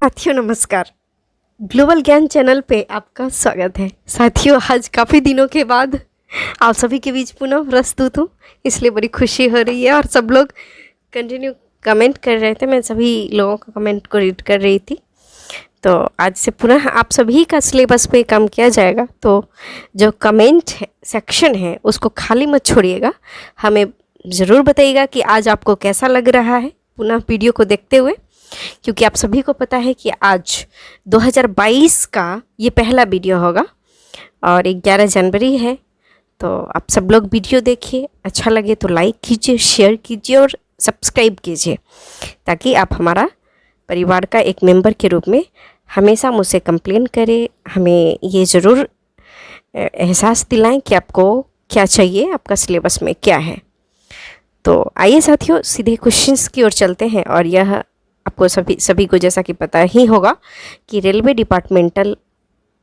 साथियों नमस्कार। ग्लोबल ज्ञान चैनल पे आपका स्वागत है। साथियों आज काफ़ी दिनों के बाद आप सभी के बीच पुनः प्रस्तुत हूँ, इसलिए बड़ी खुशी हो रही है। और सब लोग कंटिन्यू कमेंट कर रहे थे, मैं सभी लोगों का कमेंट को रीड कर रही थी। तो आज से पुनः आप सभी का सिलेबस पे काम किया जाएगा। तो जो कमेंट सेक्शन है उसको खाली मत छोड़िएगा, हमें ज़रूर बताइएगा कि आज आपको कैसा लग रहा है पुनः वीडियो को देखते हुए, क्योंकि आप सभी को पता है कि आज 2022 का ये पहला वीडियो होगा और 11 जनवरी है। तो आप सब लोग वीडियो देखिए, अच्छा लगे तो लाइक कीजिए, शेयर कीजिए और सब्सक्राइब कीजिए, ताकि आप हमारा परिवार का एक मेंबर के रूप में हमेशा मुझसे कंप्लेन करें। हमें ये ज़रूर एहसास दिलाएं कि आपको क्या चाहिए, आपका सिलेबस में क्या है। तो आइए साथियों सीधे क्वेश्चंस की ओर चलते हैं। और यह आपको सभी को जैसा कि पता ही होगा कि रेलवे डिपार्टमेंटल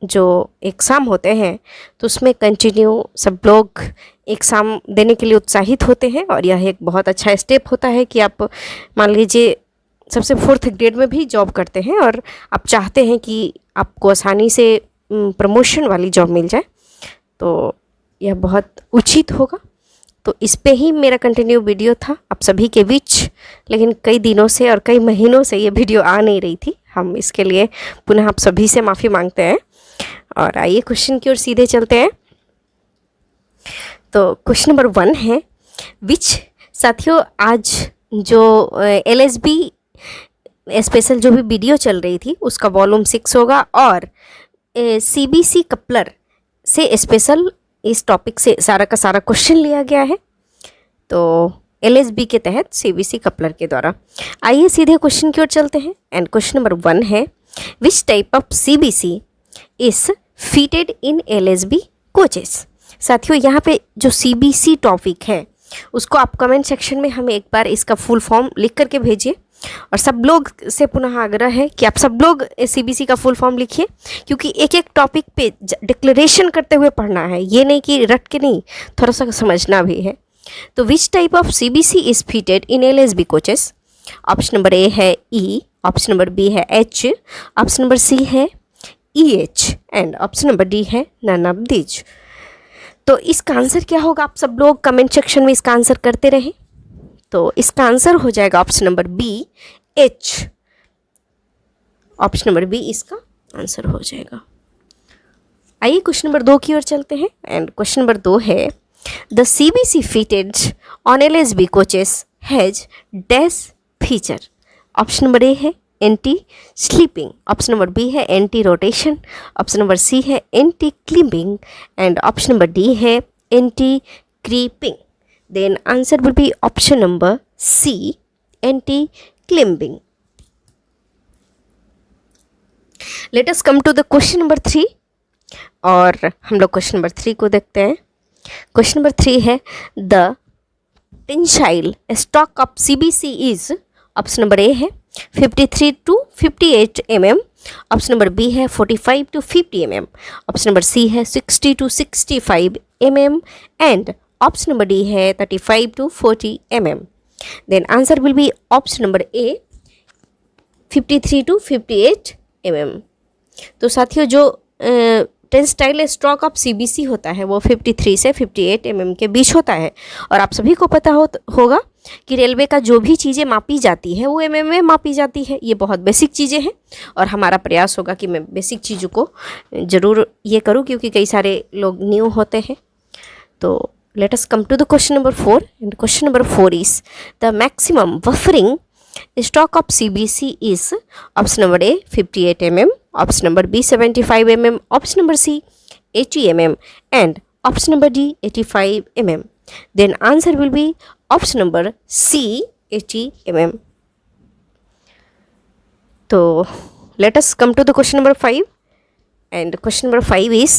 जो एग्ज़ाम होते हैं तो उसमें कंटिन्यू सब लोग एग्ज़ाम देने के लिए उत्साहित होते हैं। और यह एक बहुत अच्छा स्टेप होता है कि आप मान लीजिए सबसे 4th ग्रेड में भी जॉब करते हैं और आप चाहते हैं कि आपको आसानी से प्रमोशन वाली जॉब मिल जाए, तो यह बहुत उचित होगा। तो इस पे ही मेरा कंटिन्यू वीडियो था आप सभी के बीच, लेकिन कई दिनों से और कई महीनों से ये वीडियो आ नहीं रही थी। हम इसके लिए पुनः आप सभी से माफ़ी मांगते हैं। और आइए क्वेश्चन की ओर सीधे चलते हैं। तो क्वेश्चन नंबर 1 है विच। साथियों आज जो LSB स्पेशल जो भी वीडियो चल रही थी उसका वॉल्यूम 6 होगा और CBC कपलर से स्पेशल इस टॉपिक से सारा का सारा क्वेश्चन लिया गया है। तो LSB के तहत CBC कपलर के द्वारा। आइए सीधे क्वेश्चन की ओर चलते हैं। एंड क्वेश्चन नंबर 1 है which type of CBC is fitted in LSB coaches. साथियों यहाँ पे जो CBC टॉपिक है उसको आप कमेंट सेक्शन में हमें एक बार इसका फुल फॉर्म लिख करके भेजिए। और सब लोग से पुनः आग्रह है कि आप सब लोग CBC का फुल फॉर्म लिखिए, क्योंकि एक एक टॉपिक पे डिक्लेरेशन करते हुए पढ़ना है, ये नहीं कि रट के नहीं, थोड़ा सा समझना भी है। तो which type of CBC is fitted in LSB coaches. Option number A है E, ऑप्शन नंबर बी है H, ऑप्शन नंबर सी है EH and option number D है नन ऑफ दीज। तो इसका आंसर क्या होगा, आप सब लोग कमेंट सेक्शन में इसका आंसर करते रहें। तो इसका आंसर हो जाएगा option number B H। Option number B इसका आंसर हो जाएगा। आइए क्वेश्चन नंबर 2 की ओर चलते हैं। एंड क्वेश्चन नंबर 2 है the CBC fitted on LSB coaches has dash feature. Option number A है anti sleeping, option number B है anti rotation, option number C है anti clipping and option number D है anti creeping. Then answer will be option number C, anti-climbing. Let us come to the question number 3 और हम लोग question number 3 को देखते हैं। Question number 3 है the tensile stock of CBC is। Option number A है 53 to 58 mm, option number B है 45 to 50 mm, option number C है 60 to 65 mm and option number D है 35 to 40 mm। Then answer will be option number A 53 to 58 mm। तो साथियों जो tensile stroke of CBC होता है वो 53 से 58 mm के बीच होता है। और आप सभी को पता होगा कि रेलवे का जो भी चीज़ें मापी जाती है वो mm में मापी जाती है। ये बहुत बेसिक चीज़ें हैं और हमारा प्रयास होगा कि मैं बेसिक चीज़ों को ज़रूर ये करूँ, क्योंकि कई सारे लोग न्यू होते हैं। तो let us come to the question number 4 and question number 4 is the maximum buffering stock of CBC is option number A 58 mm, option number B 75 mm, option number C 80 mm and option number D 85 mm। then answer will be option number C 80 mm। तो let us come to the question number 5 and question number 5 is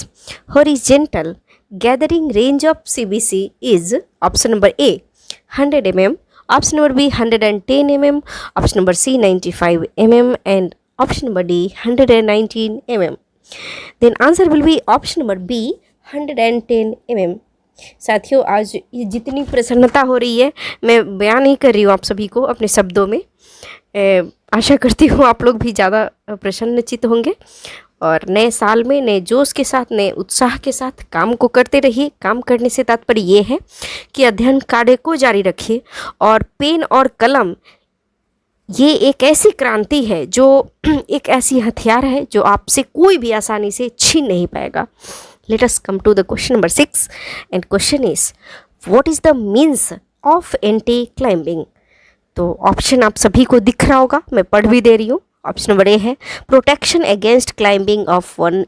horizontal gathering range of CBC is option number A 100 mm, option number B 110 mm, option number C 95 mm and option number D 119 mm। then answer will be option number B 110 mm। साथियों आज ये जितनी प्रसन्नता हो रही है मैं बयान नहीं कर रही हूँ आप सभी को अपने शब्दों में। आशा करती हूँ आप लोग भी ज़्यादा प्रसन्नचित्त होंगे और नए साल में नए जोश के साथ, नए उत्साह के साथ काम को करते रहिए। काम करने से तात्पर्य ये है कि अध्ययन कार्य को जारी रखिए और पेन और कलम ये एक ऐसी क्रांति है जो एक ऐसी हथियार है जो आपसे कोई भी आसानी से छीन नहीं पाएगा। Let us come to the question number 6 and question is what is the means of anti climbing. तो ऑप्शन आप सभी को दिख रहा होगा, मैं पढ़ भी दे रही हूँ। ऑप्शन नंबर ए है protection against climbing of one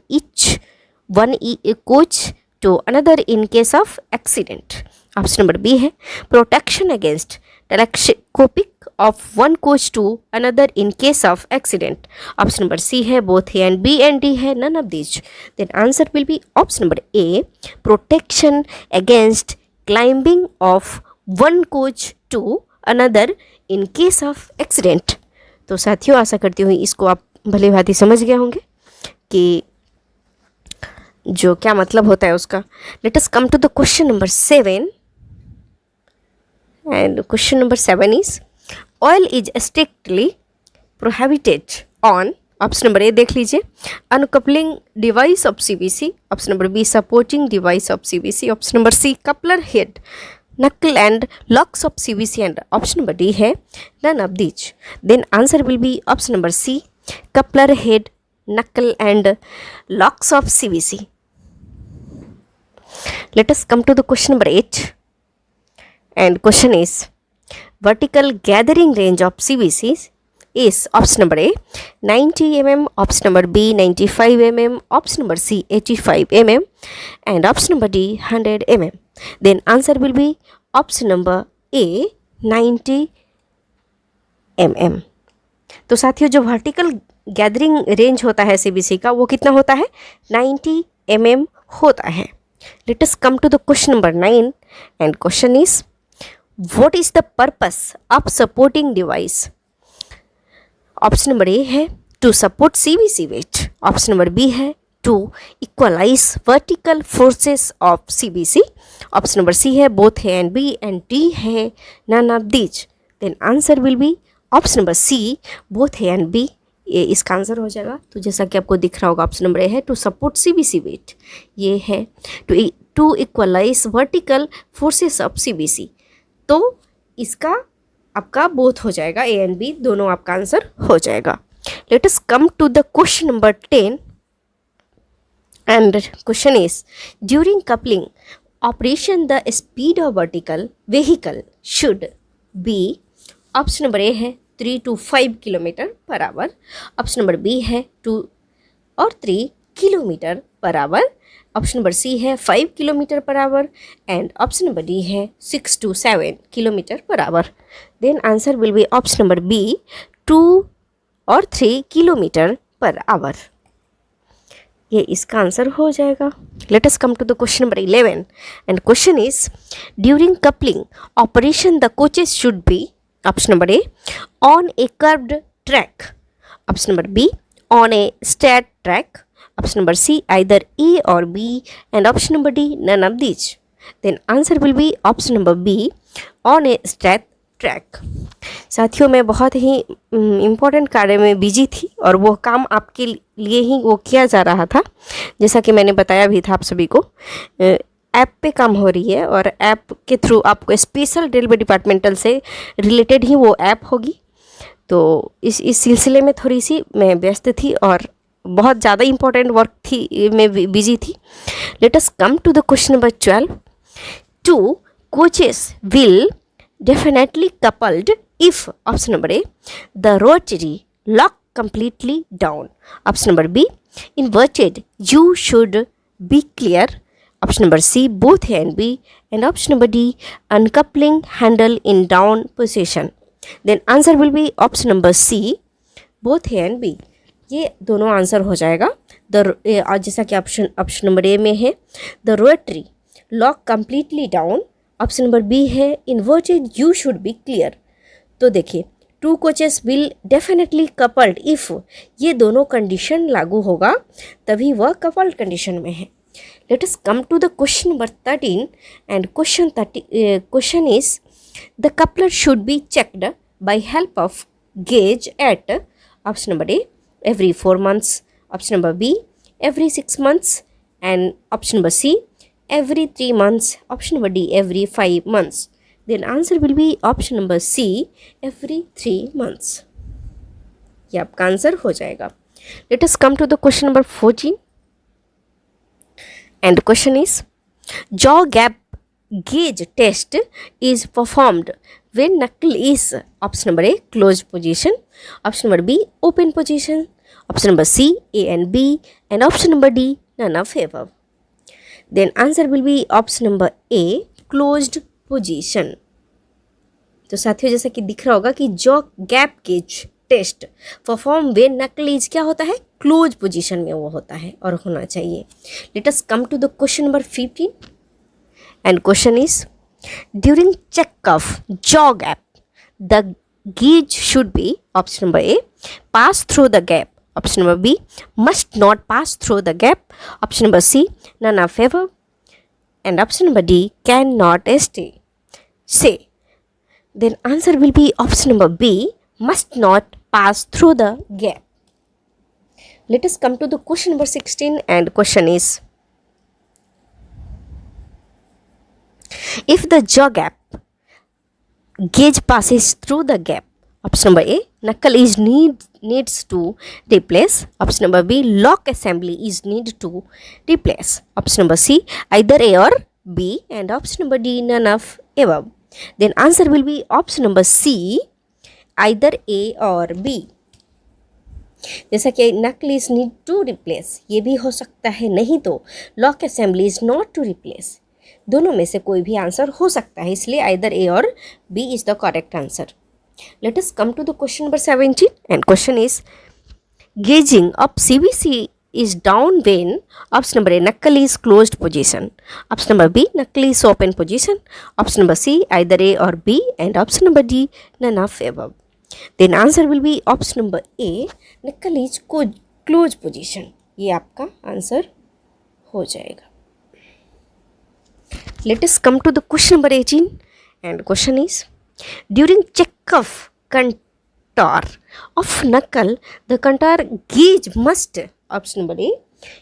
coach to another in case of accident. Option number B है protection against telescopic of one coach to another in case of accident. Option number C है both A and B and D है none of these. Then answer will be option number A protection against climbing of one coach to another in case of accident. तो साथियों आशा करती हूँ इसको आप भली भांति समझ गए होंगे कि जो क्या मतलब होता है उसका। Let us come to the question number 7 and question number 7 is oil is strictly prohibited on. Option number A देख लीजिए uncoupling device of CBC. Option number B supporting device of CBC. Option number C coupler head knuckle and locks of CBC and option number D है none of these. Then answer will be option number C coupler head knuckle and locks of CBC. Let us come to the question number 8 and question is vertical gathering range of CBCs is option number A 90 mm, option number B 95 mm, option number C 85 mm and option number D 100 mm. Then answer will be option number A 90 mm. तो साथियों जो vertical gathering range होता है CBC का वो कितना होता है 90 mm होता है। Let us come to the question number 9 and question is what is the purpose of supporting device। Option number A है to support CBC weight. Option number B है to equalize vertical forces of CBC. Option number C है both A and B and D है none of these. Then answer will be option number C both A and B. ये इसका answer हो जाएगा। तो जैसा कि आपको दिख रहा होगा ऑप्शन नंबर ए है टू सपोर्ट सीबीसी वेट, ये है to equalize vertical forces of CBC. तो इसका आपका बोथ हो जाएगा, ए एंड बी दोनों आपका आंसर हो जाएगा। Let us come to the question number 10 and question is during coupling operation the speed of vertical vehicle should be. Option number A है 3 to 5 kilometre per hour. Option number B है 2 और 3 kilometre per hour. Option number C है 5 kilometre per hour and option number D है 6 to 7 kilometre per hour. Then answer will be option number B 2 और 3 kilometre per our. ये इसका answer हो जाएगा। Let us come to the question number 11 and question is during coupling operation the coaches should be. Option number A on a curved track. Option number B on a straight track. Option number C either A or B and option number D none of these. Then answer will be option number B on a straight track. साथियों मैं बहुत ही important कार्य में busy थी और वो काम आपके लिए ही वो किया जा रहा था। जैसा कि मैंने बताया भी था आप सभी को ऐप पे काम हो रही है और ऐप के थ्रू आपको स्पेशल रेलवे डिपार्टमेंटल से रिलेटेड ही वो ऐप होगी। तो इस सिलसिले में थोड़ी सी मैं व्यस्त थी और बहुत ज़्यादा इंपॉर्टेंट वर्क थी, मैं बिजी थी। Let us come to the question number 12 two coaches will definitely coupled if. Option number A the rotary lock completely down. Option number B, inverted U should be clear. Option number C, both A and B. And option number D, uncoupling handle in down position. Then answer will be option number C, both A and B. ये दोनों answer हो जाएगा। जैसा कि option number A में है the rotary lock completely down, option number B है inverted U should be clear. तो देखिए two coaches will definitely coupled if ये दोनों कंडीशन लागू होगा तभी वह कपल्ड कंडीशन में है। Let us come to the question number 13 and question is the coupler should be checked by help of gauge at option number A every 4 months, option number B every 6 months, and option number C every 3 months, option number D every 5 months. Then answer will be option number C every 3 months. ये आपका answer हो जाएगा. Let us come to the question number 14. And the question is, jaw gap gauge test is performed when knuckle is option number A closed position, option number B open position, option number C A and B, and option number D none of above. Then answer will be option number A closed position. तो साथियों जैसा कि दिख रहा होगा कि jaw gap gauge test perform वे knuckle is क्या होता है, क्लोज पोजीशन में वो होता है और होना चाहिए. Let us come to the question number 15. And question is, during check of jaw gap the gauge should be option number A pass through the gap, option number B must not pass through the gap, option number C none of ever, and option number D can not stay. से then answer will be option number B must not pass through the gap. Let us come to the question number 16, and question is, if the jaw gap gauge passes through the gap, option number A knuckle is needs to replace, option number B lock assembly is need to replace, option number C either A or B, and option number D none of above. Then answer will be option number C either A or B. जैसा कि knuckle is need to replace ये भी हो सकता है, नहीं तो lock assembly is not to replace. दोनों में से कोई भी आंसर हो सकता है, इसलिए either A or B is the correct answer. Let us come to the question number 17, and question is, gauging of CBC is down when option number A knuckle is closed position, option number B knuckle is open position, option number C either A or B, and option number D none of above. Then answer will be option number A knuckle is closed position. ये आपका answer हो जाएगा. Let us come to the question number 18, and question is, during check of contour of knuckle the contour gauge must, option number A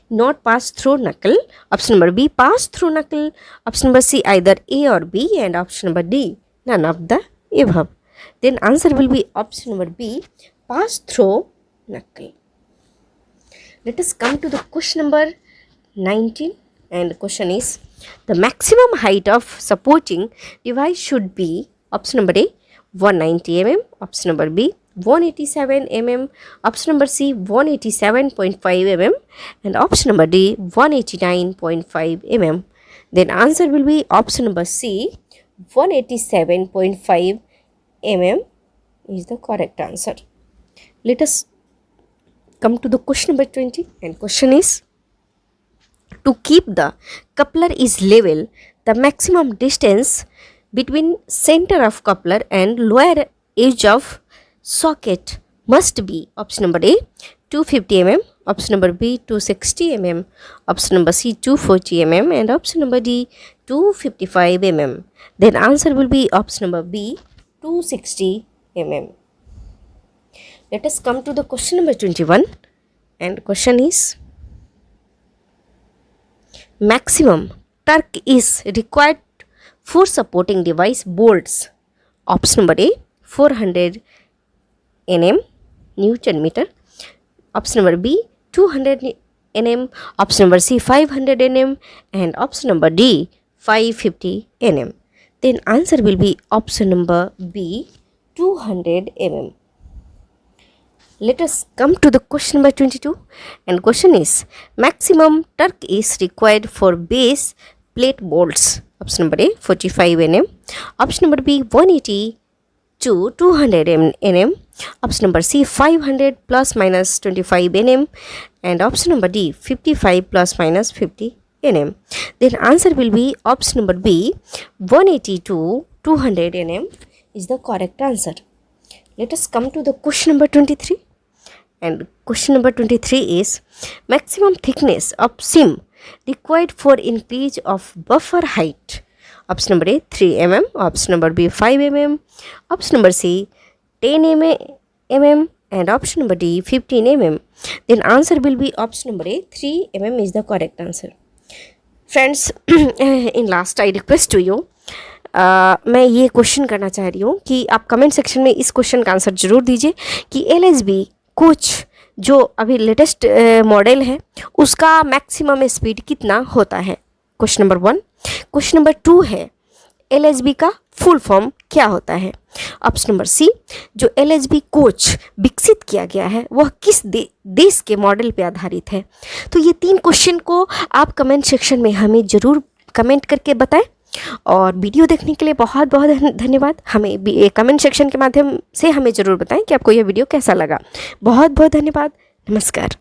not pass through knuckle, option number B pass through knuckle, option number C either A or B, and option number D none of the above. Then answer will be option number B pass through knuckle. Let us come to the question number 19, and question is, the maximum height of supporting device should be option number A 190 mm, option number B 187 mm, option number C 187.5 mm, and option number D 189.5 mm. Then answer will be option number C 187.5 mm is the correct answer. Let us come to the question number 20, and question is, to keep the coupler is level the maximum distance between center of coupler and lower edge of socket must be, option number A 250 mm, option number B 260 mm, option number C 240 mm, and option number D 255 mm. Then answer will be option number B 260 mm. Let us come to the question number 21, and question is, maximum torque is required for supporting device bolts, option number A 400 Nm Newton meter, option number B 200 Nm, option number C 500 Nm, and option number D 550 Nm. Then answer will be option number B 200 mm. Let us come to the question number 22, and question is, maximum torque is required for base plate bolts, option number A 45 Nm, option number B 180 to 200 Nm, option number C 500 plus minus 25 Nm, and option number D 55 plus minus 50 Nm. Then answer will be option number B 180 to 200 Nm is the correct answer. Let us come to the question number 23, and question number 23 is, maximum thickness of seam required for increase of buffer height, option number A 3 mm, option number B 5 mm, option number C 10 mm and option number D 15 mm. Then answer will be option number A 3 mm is the correct answer. Friends, in last I request to you, मैं ये question करना चाह रही हूँ कि आप comment section में इस क्वेश्चन का आंसर ज़रूर दीजिए कि LHB कोच जो अभी लेटेस्ट मॉडल है उसका मैक्सिमम स्पीड कितना होता है. Question number 1. क्वेश्चन नंबर 2 है LHB का फुल फॉर्म क्या होता है. ऑप्शन नंबर सी, जो LHB कोच विकसित किया गया है वह किस देश के मॉडल पे आधारित है. तो ये 3 क्वेश्चन को आप कमेंट सेक्शन में हमें ज़रूर कमेंट करके बताएं. और वीडियो देखने के लिए बहुत बहुत धन्यवाद. हमें भी कमेंट सेक्शन के माध्यम से हमें ज़रूर बताएं कि आपको यह वीडियो कैसा लगा. बहुत बहुत धन्यवाद. नमस्कार.